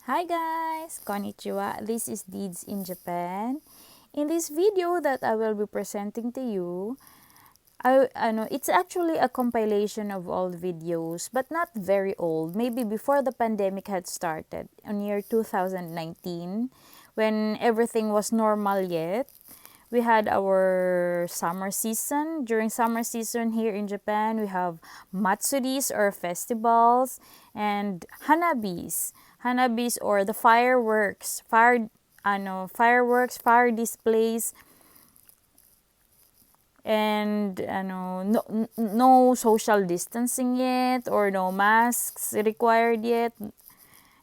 Hi guys! Konnichiwa! This is Didz in Japan. In this video that I will be presenting to you, it's actually a compilation of old videos, but not very old. Maybe before the pandemic had started, on year 2019, when everything was normal yet. We had our summer season. During summer season here in Japan, we have matsuris or festivals and hanabis. Hanabis or the fireworks, fire displays, and no social distancing yet, or no masks required yet.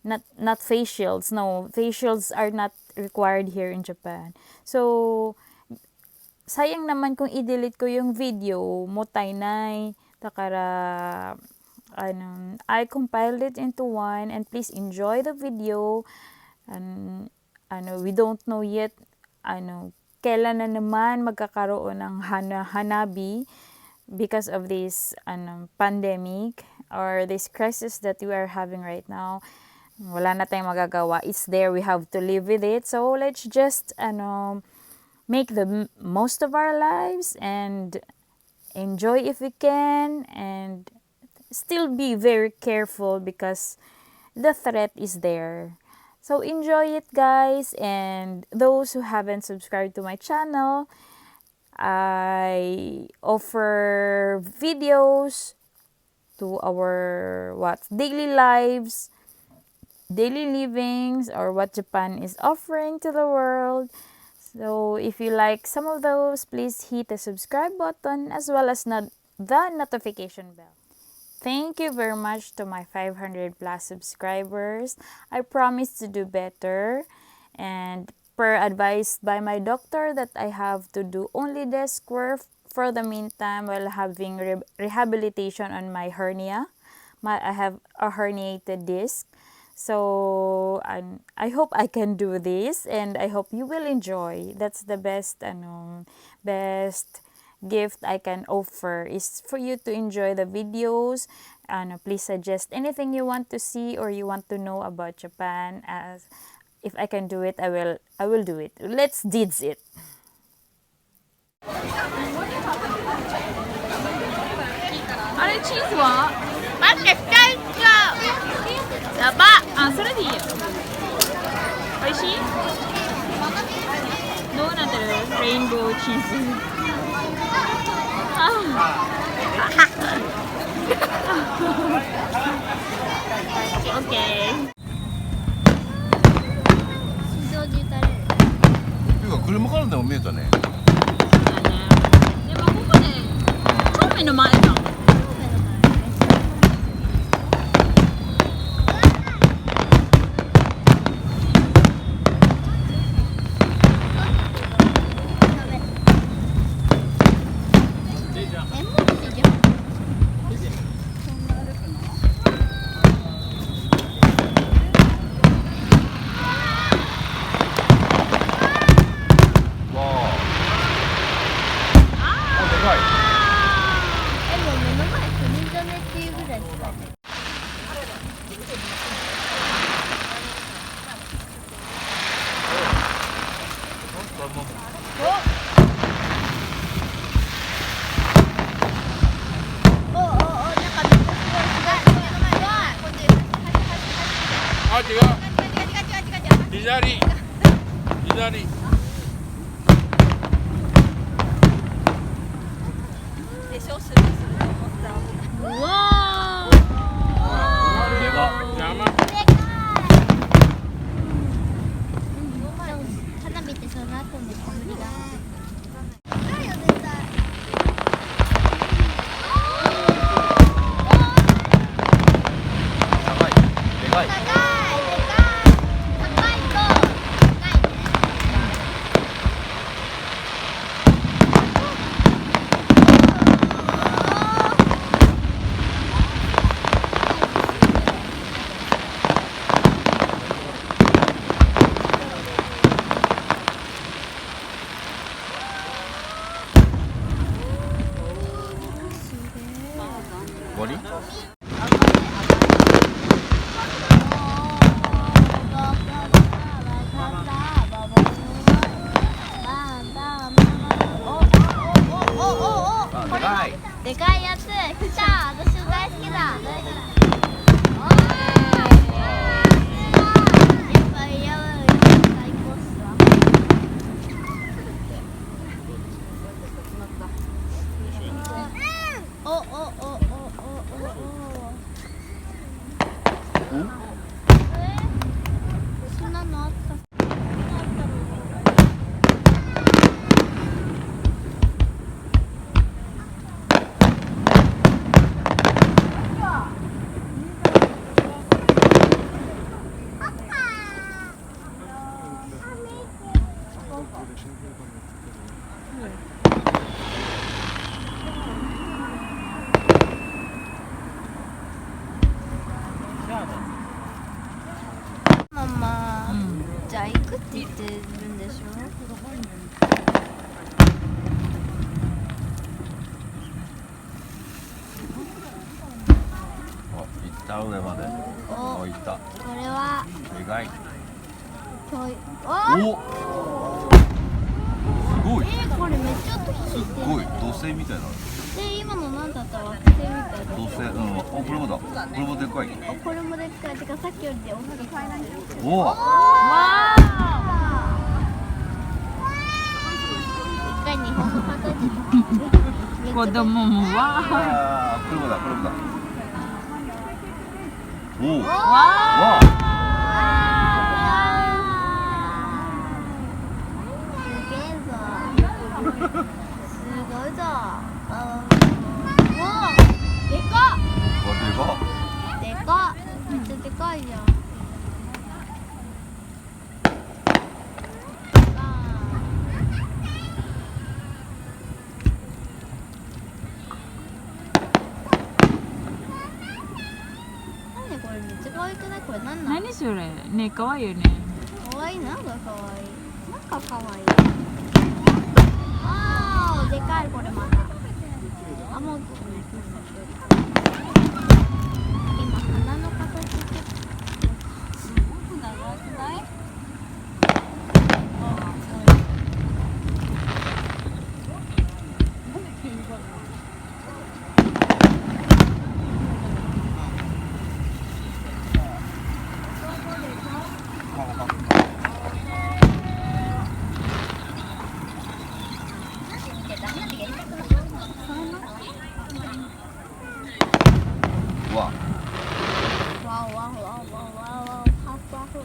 Not face shields. No, face shields are not required here in Japan. So sayang naman kung i-delete ko yung video, motay nay. Takara, I compiled it into one, and please enjoy the video. And, we don't know yet, kailan na naman magkakaroon ng Hanabi because of this, pandemic or this crisis that we are having right now. Wala na tayong magagawa. It's there. We have to live with it. So, let's just, make the most of our lives and enjoy if we can, and still be very careful because the threat is there. So enjoy it guys, and those who haven't subscribed to my channel, I offer videos to our daily lives, daily livings, or what Japan is offering to the world. So if you like some of those, please hit the subscribe button as well as the notification bell. Thank you very much to my 500 plus subscribers. I promise to do better, and per advised by my doctor that I have to do only desk work for the meantime while having rehabilitation on my hernia. I have a herniated disc. So I hope I can do this, and I hope you will enjoy. That's the best best gift I can offer is for you to enjoy the videos. Please suggest anything you want to see or you want to know about Japan. As if I can do it, I will do it. Let's Didz it. あれチーズは待って2人やばあそれでいいよおいしいどうなってるレインボーチーズオッケー心臓に打たれるていうか車からでも見えたねでもここで正面の前じゃんあ、違う左でしょスルスルと思ったうわ邪魔花火ってその後の煙がでかい終わりそんなのあった。ママ、じゃあ行くって言ってるんでしょ。あ、行った上まで。お、行った。これはでかい。教育。お、すごい。これめっちゃ音すっ響いてる。ごい。土星みたいな。で、今の何だった惑星みたいな。土星、うん、あ、これもだ。これもでかい。あ、これもでっかい。てかさっきよりで大きい。おお。わ一回日本の形。ー子供もわあー、これもだ、これもだ。おお。ーわわすげえぞ。すごいぞ。おお、でかー、これでか。っ。でかっ。めっちゃでかいじゃん。なんでこれめっちゃ可愛くない？これなんなの？何それね、かわいいよね。可愛い。なんか可愛い。なんか可愛い。ああ、でかいこれまた。あ、もう今花の形すごく長くない？わ。わおわおわおわおわお、パフパフ。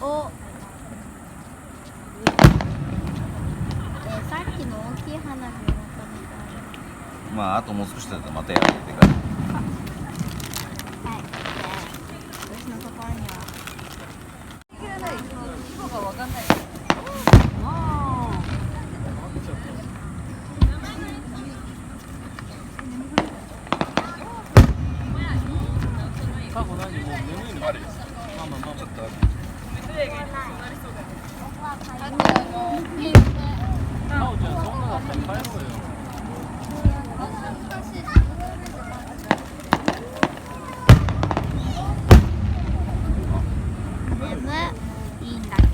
お、さっきの大きい花火をまた見たい。まあ、あともう少しだとまたやるってかい。はい。私のところには。眠いんだけど。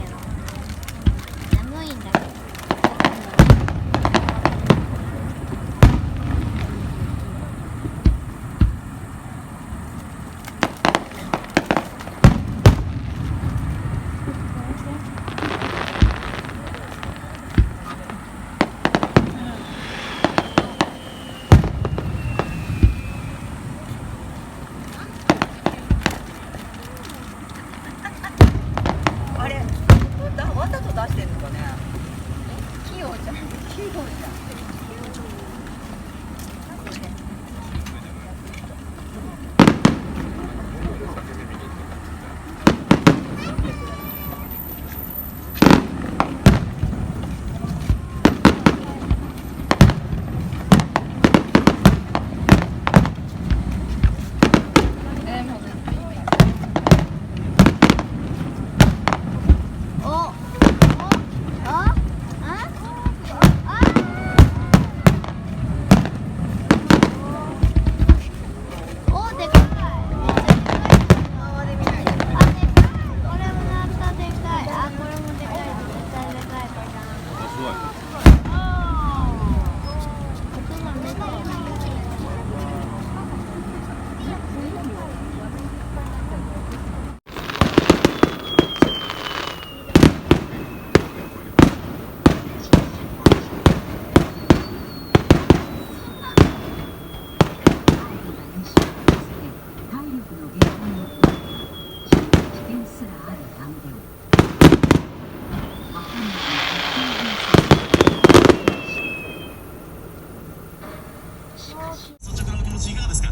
率直なお気持ちいかがですか？い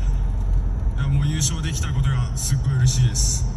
や、もう優勝できたことがすっごい嬉しいです。